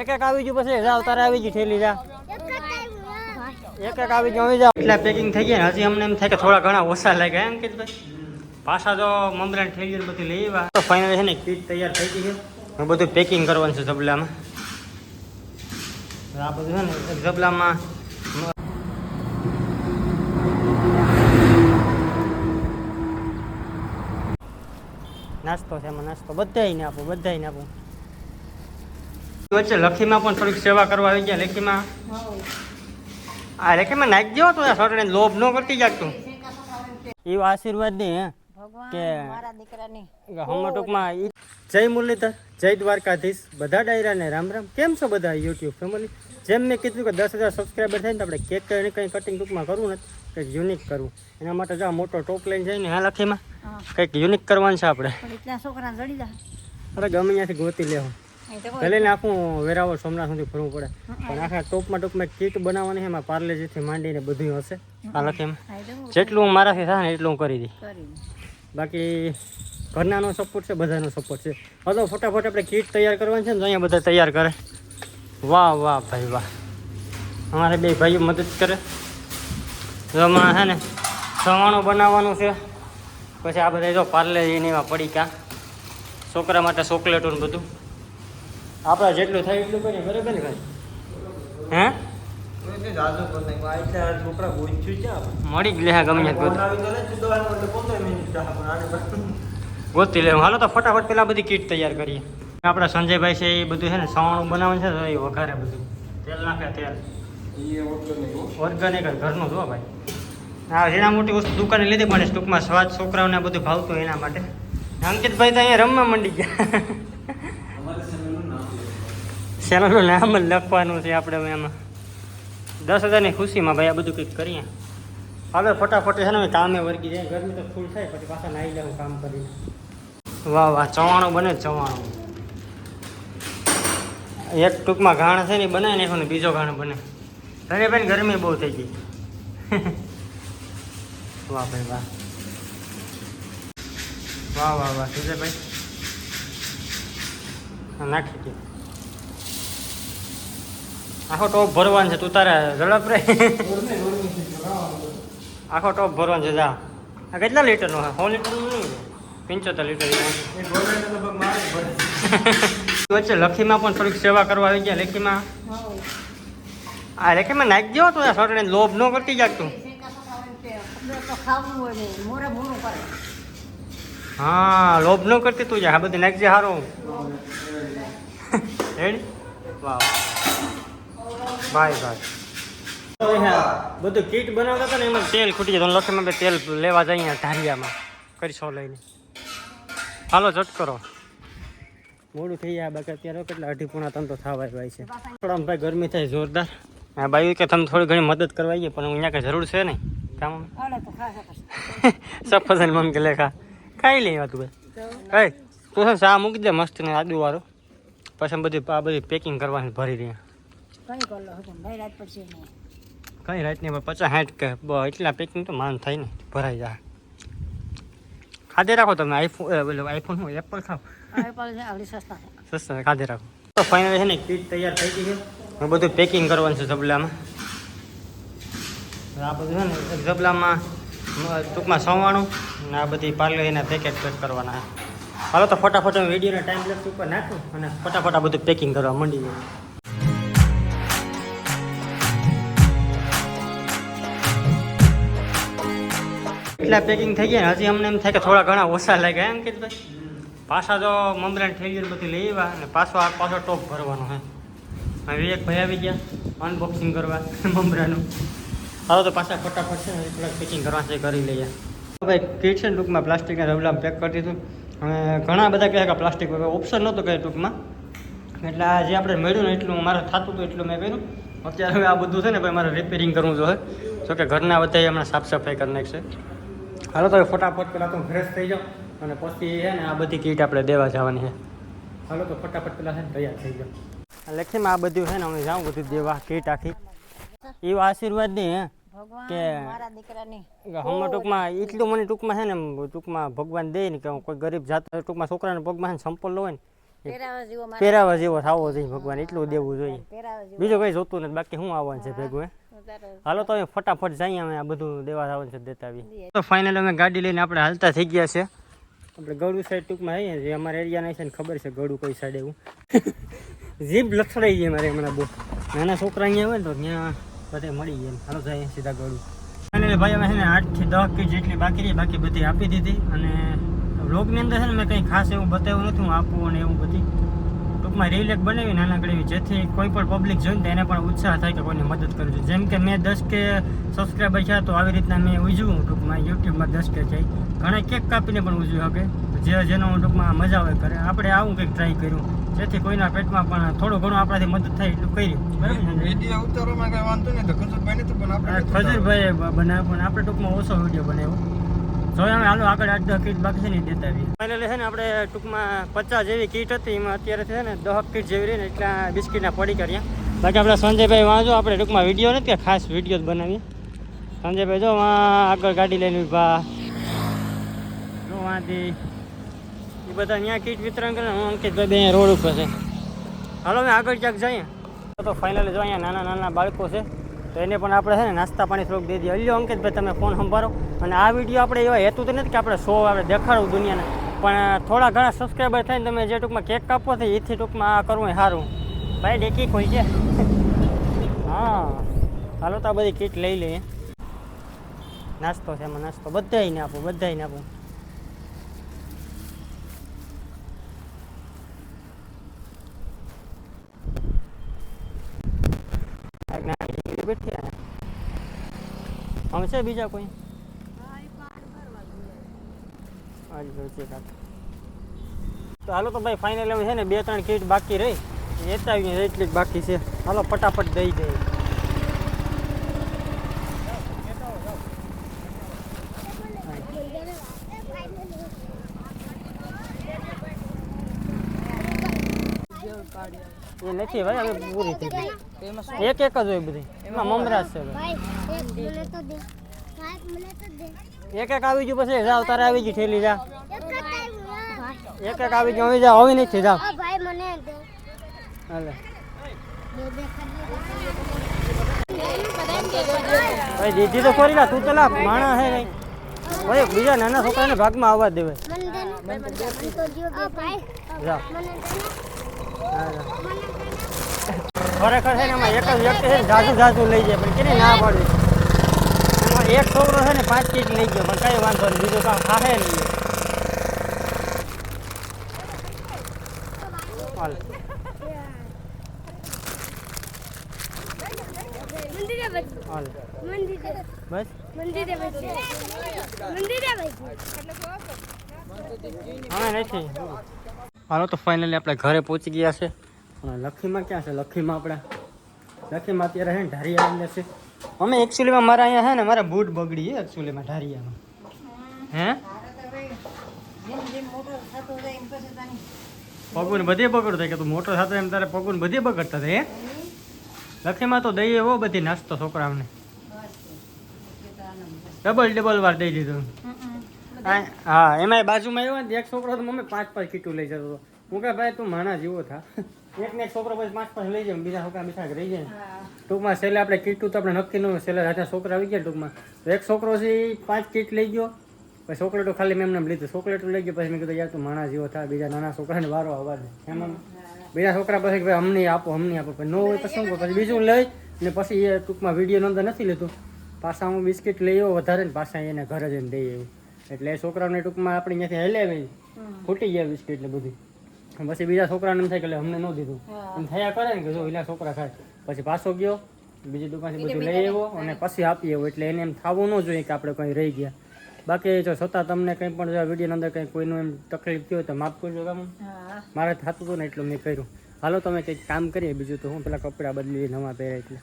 એક એક આવી ગયું પછી જાવ તારે આવી ગઈ થેલી જા એક એક આવી ગયું આવી જાવ એટલા પેકિંગ થઈ ગયા હજી અમને એમ થાય કે થોડા ઘણા ઓછા લાગ્યા એમ કે ભાઈ પાછા તો મમરાની થેલી બધી લઈ આવ્યા તો ફાઇનલ છે ને કીટ તૈયાર થઈ ગઈ છે હું બધું પેકિંગ કરવાનું છે ઝબલામાં આ બધું છે ને એક ઝબલામાં નાસ્તો છે એમાં નાસ્તો બધાને આપું વચ્ચે લખીમાં પણ થોડીક સેવા કરવા આવી ગયા લખીમાં આ લખીમાં નાખી દો તો છોકરાને લોભ ન કરતી જાગતું એવો આશીર્વાદ દે હે કે હમણાં ટૂંકમાં જય મુરલીધર જય દ્વારકાધીશ બધા ડાયરાને રામ રામ કેમ છો બધા યુટ્યુબ ફેમિલી જેમ મેં કીધું કે 10,000 સબસ્ક્રાઈબર થાય ને આપણે કેક કંઈ કટિંગ ટૂંકમાં કરવું નથી કંઈક યુનિક કરવું એના માટે જો મોટો ટોપ લઈને જઈને હા લખીમાં કંઈક યુનિક કરવાનું છે આપણે અરે ગમે ત્યાંથી ગોતી લેવું ભલે ને આખું વેરાવળ સોમનાથ સુધી ફરવું પડે પણ આખા ટોપમાં કીટ બનાવવાની એમાં પાર્લેજીથી માંડીને બધું હશે આ લખીમાં જેટલું મારાથી થાય ને એટલું હું કરી દઈ બાકી ઘરનાનો સપોર્ટ છે બધાનો સપોર્ટ છે હવે ફટાફટ આપણે કીટ તૈયાર કરવાની છે ને અહીંયા બધા તૈયાર કરે વાહ વાહ ભાઈ વાહ અમારે બે ભાઈઓ મદદ કરે એમાં છે ને સવાણું બનાવવાનું છે પછી આ બધા જો પાર્લેજીને એમાં પડીકા છોકરા માટે ચોકલેટો ને બધું આપણે જેટલું થાય એટલું કરીએ બરાબર ને ભાઈ હે મળી જ લે ગમે ગોતી લે હાલો તો ફટાફટ પેલા બધી કીટ તૈયાર કરીએ આપણા સંજયભાઈ છે એ બધું છે ને સવાણું બનાવવાનું છે તો એ વઘારે બધું તેલ નાખે તેલ ઓર્ગેનિક ઘરનું જો ભાઈ હા એના મોટી વસ્તુ દુકાને લીધી પણ ટૂંકમાં સ્વાદ છોકરાઓને બધું ભાવતું એના માટે અંકિતભાઈ તો અહીંયા રમવા માંડી ગયા ચેનલનું નામ જ લખવાનું છે આપણે એમાં 10,000ની ખુશીમાં ભાઈ આ બધું કંઈક કરીએ હવે ફટાફટ છે ને કામે વર્ગી જાય ગરમી તો ફૂલ થાય પછી પાછા નાહી જાઉં કામ કરીને વાહ વાહ ચવાણું બને ચવાણું એક ટૂંકમાં ઘાણ છે ને બનાવી નાખો ને બીજો ઘાણ બને તને ભાઈ ગરમી બહુ થઈ ગઈ વાહ ભાઈ વાહ વાહ વાહ વાહ સુજયભાઈ નાખી દે આખો ટોપ ભરવાનો છે તું તારે ઝડપ રે આખો ટોપ ભરવાનો છે જા આ કેટલા લીટરનો છે 100 લીટરનું નહીં 75 લીટર વચ્ચે લખીમાં પણ થોડીક સેવા કરવા આવી ગયા લખીમાં આ લખીમાં નાખી દો તો છોકરાને લોભ ન કરતી જાગતું હા લોભ ન કરતી તું જા આ બધી નાખજે સારું રેડી વાહ ભાઈ બધું કીટ બનાવતા હતા ને એમાં તેલ ખૂટી જાય તો લખીમાં બે તેલ લેવા જાય ધારિયામાં કરીશો લઈને હાલો ચટ કરો મોડું થઈ જાય બાકી અત્યારે કેટલા 2:30 તો થવા ભાઈ છે થોડા ભાઈ ગરમી થાય જોરદાર હા ભાઈ કે તમે થોડી ઘણી મદદ કરવા આવીએ પણ અહીંયા કંઈ જરૂર છે નહીં કામ સફરજન મમ કે લેખા ખાઈ લેવા તું ભાઈ તું છે ચા મૂકી દે મસ્ત ને આદુ વાળો પછી બધી આ બધી પેકિંગ કરવાની ભરી રહી કઈ રાત નહીં 50-60 કે એટલા પેકિંગ તો માન થાય ને ભરાઈ જાય ખાધે રાખો તમે આઈફોન હું એપલ ખાવ સસ્તા ખાધે રાખો તો ફાઇનલ છે ને કીટ તૈયાર થઈ ગઈ છે હું બધું પેકિંગ કરવાનું છે ઝબલામાં આ બધું છે ને એક ઝબલામાં ટૂંકમાં સવાણું ને આ બધી પાર્લેજીના પેકેટ પેક કરવાના હાલો તો ફટાફટ વિડીયોના ટાઈમ લેફ્ટ ઉપર નાખું અને ફટાફટ આ બધું પેકિંગ કરવા માંડી જાય એટલા પેકિંગ થઈ ગયા હજી અમને એમ થાય કે થોડા ઘણા ઓછા લાગ્યા એમ કે ભાઈ પાછા તો મમરાની થેલી બધી લઈ આવ્યા અને પાછો ટોપ ભરવાનો હે હવે એક ભાઈ આવી ગયા અનબોક્સિંગ કરવા મમરાનું હાલો તો પાછા ફટાફટ છે ને થોડાક પેકિંગ કરવા છે કરી લઈએ ભાઈ કીટ છે ને ટૂંકમાં પ્લાસ્ટિકના રબલામાં પેક કરી દીધું અને ઘણા બધા કહે કે પ્લાસ્ટિક ઓપ્શન નહોતું કહે ટૂંકમાં એટલે આ જે આપણે મળ્યું ને એટલું મારે થતું હતું એટલું મેં કર્યું અત્યારે હવે આ બધું છે ને ભાઈ મારે રિપેરિંગ કરવું જોઈએ જોકે ઘરના બધા હમણાં સાફ સફાઈ કરી નાખશે હાલો તો ફટાફટ પહેલાં તો ફ્રેશ થઈ જાઓ અને પછી છે ને આ બધી કીટ આપણે દેવા જવાની છે હાલો તો ફટાફટ પહેલાં છે ને તૈયાર થઈ જાઓ લખીમાં આ બધું છે ને અમે જાઉં બધું દેવા કીટ આખી એવો આશીર્વાદ નહીં હે કે હમણાં ટૂંકમાં એટલું મને ટૂંકમાં છે ને ટૂંકમાં ભગવાન દે ને કે કોઈ ગરીબ જાત ટૂંકમાં છોકરાના પગમાં છે ને સંપલ હોય ને પહેરાવા જેવો થવો જોઈએ ભગવાન, એટલું દેવું જોઈએ, બીજું કઈ જોતું નથી. બાકી શું આવવાનું છે ભેગું? હાલો તો ફટાફટ જઈએ, અમે આ બધું દેવા આવવાનું છે દેતા આવીએ. તો ફાઇનલ અમે ગાડી લઈને આપણે હાલતા થઈ ગયા છે. આપણે ગળું સાઈડ ટૂંકમાં આવીએ છીએ, અમારા એરિયાના છે ને ખબર છે ગળું કઈ સાઈડ એવું જીભ લથડાઈ જાય મારે હમણાં બહુ. નાના છોકરા અહીંયા આવે ને તો ત્યાં બધે મળી જાય. હાલો જાય સીધા ગળું. ફાઇનલી ભાઈ અમે છે ને 8 થી 10 કિટ જેટલી બાકી રહી, બાકી બધી આપી દીધી. અને વ્લોગની અંદર છે ને મેં કંઈ ખાસ એવું બતાવ્યું નથી હું આપું અને એવું બધી ટૂંકમાં રિલેટ બનાવી નાનકડી, જેથી કોઈ પણ પબ્લિક જોઈને એને પણ ઉત્સાહ થાય કે કોઈને મદદ કરવી જોઈએ. જેમ કે મેં 10K સબસ્ક્રાઈબર છે તો આવી રીતના મેં ઉજવું ટૂંકમાં યુટ્યુબમાં 10K છે. ઘણા કેક કાપીને પણ ઉજવી શકે, જેનો ટૂંકમાં મજા આવે કરે. આપણે આવું કંઈક ટ્રાય કર્યું જેથી કોઈના પેટમાં પણ થોડું ઘણું આપણાથી મદદ થાય એટલું કર્યું. ખજૂરભાઈ બનાવ્યો પણ આપણે ટૂંકમાં ઓછો વિડીયો બનાવ્યો. જો અમે હાલો આગળ 8-10 કીટ બાકી છે ને દેતા આવીએ. ફાઇનલી છે ને આપણે ટૂંકમાં 50 જેવી કીટ હતી, એમાં અત્યારે છે ને 10 કીટ જેવી રહી ને એટલા બિસ્કીટના પડી કર્યા. બાકી આપણે સંજયભાઈ વાંચો આપણે ટૂંકમાં વિડીયો નથી કે ખાસ વિડીયો જ બનાવીએ. સંજયભાઈ જો આગળ ગાડી લઈને ઉભા જો વાંધી એ બધા ત્યાં કીટ વિતરણ કરે. હું અંકિતભાઈ બે રોડ ઉપર છે. હાલો અમે આગળ ક્યાંક જઈએ. તો ફાઇનલી જો અહીંયા નાના નાના બાળકો છે તો એને પણ આપણે છે ને નાસ્તા પાણી થોડુંક દઈ દઈએ. અલ્યો અંકિતભાઈ તમે ફોન સંભાળો. અને આ વિડીયો આપણે એવા હેતુ તો નથી કે આપણે શો આપણે દેખાડવું દુનિયાને, પણ થોડા ઘણા સબસ્ક્રાઈબર થઈને તમે જે ટૂંકમાં કેક કાપો છો એથી ટૂંકમાં આ કરવું સારું. ભાઈ ડેકી ખોઈ છે. હા હાલો તો આ બધી કીટ લઈ લઈએ. નાસ્તો છે એમાં, નાસ્તો બધાને આપો, બધાને આપો. અમે છે બીજા કોઈ તો હાલો તો ભાઈ ફાઇનલ અમે છે ને 2-3 કીટ બાકી રહી લેતા આવીએ, એટલી જ બાકી છે. હાલો ફટાફટ દઈ દઈએ. એ નથી ભાઈ હવે પૂરી થઈ ગઈ. એક જ હોય બધી, એમાં મમરાજ છે. એક આવી ગયું પછી જાવ તારે આવી ગઈ ઠેલી જા. એક આવી ગયું હવે જાવ, હવે નથી જાવ. હાલે ભાઈ દીદી તો ખોરી લા, તું તો લા માણા હે નહીં ભાઈ. બીજા નાના છોકરાને ભાગમાં આવવા દેવાય. જા ખરેખર છે ને એમાં એક જ વ્યક્તિ છે ને જાજુ લઈ જાય, પણ કેની ના પાડવી. એમાં એક છોકરો છે ને 5 કીટ લઈ ગયો, પણ કઈ વાંધો નહીં, બીજું કામ ખાહે નહીં. હાલ બસ હવે નથી. હાલો તો ફાઇનલી આપણે ઘરે પહોંચી ગયા છે. લખીમાં ક્યાં છે? લખીમાં અત્યારે છે ને ઢારિયા છે. અમે એકચ્યુઅલીમાં મારા અહીંયા છે ને મારા બૂટ બગડી છે એકચ્યુઅલીમાં ઢારિયામાં. હે પગુને બધે બગડ થાય કે તું મોટો થતો એમ તારે પગુને બધે બગડતા થાય. લખીમાં તો દઈએ એવો બધી નાસ્તો છોકરાઓને ડબલ વાર દઈ દીધું. હા એમાં બાજુમાં આવ્યો ને એક છોકરો તો મમ્મી 5-5 કીટું લઈ જતો હતો. હું કે ભાઈ તું માણા જેવો થા, એક છોકરો પછી 5-5 લઈ જાય, બીજા છોકરા બીજા રહી જાય. ટૂંકમાં છેલ્લે આપણે કીટું તો આપણે નક્કી ન હોય, છેલ્લે રાજા છોકરા આવી ગયા. ટૂંકમાં તો એક છોકરો છે 5 કીટ લઈ ગયો, પછી ચોકલેટો ખાલી મેં એમને લીધું. ચોકલેટો લઈ ગયો પછી મેં કીધું યાર તું માણા જેવો થાય, બીજા નાના છોકરાને વારો આવવા દે. એમાં બીજા છોકરા પછી ભાઈ અમને આપો પછી ન હોય તો શું પછી બીજું લઈ ને પછી એ ટૂંકમાં વિડીયો અંદર નથી લેતું. પાછા હું બિસ્કિટ લઈ આવ્યો વધારે ને પાછા એને ઘરે જઈને દઈ આવ્યું. એટલે એ છોકરાઓને ટૂંકમાં આપણે ત્યાંથી હલાવી ફૂટી ગયા બિસ્કિટ ને બધી. પછી બીજા છોકરાને એમ થાય કે અમને ન દીધું એમ થયા કરે ને કે જો એના છોકરા ખાય. પછી પાછો ગયો બીજી દુકાનથી બધું લઈ આવ્યો અને પછી આપી આવ્યો. એટલે એને એમ થવું ન જોઈએ કે આપણે કંઈ રહી ગયા. બાકી જો છતાં તમને કંઈ પણ વિડીયો અંદર કંઈ કોઈનું એમ તકલીફ થયો તો માફ કરજો. કામ મારે થતું હતું ને એટલું મેં કર્યું. હાલો તમે કંઈક કામ કરીએ, બીજું તો હું પેલા કપડાં બદલી નવા પહેર્યા એટલે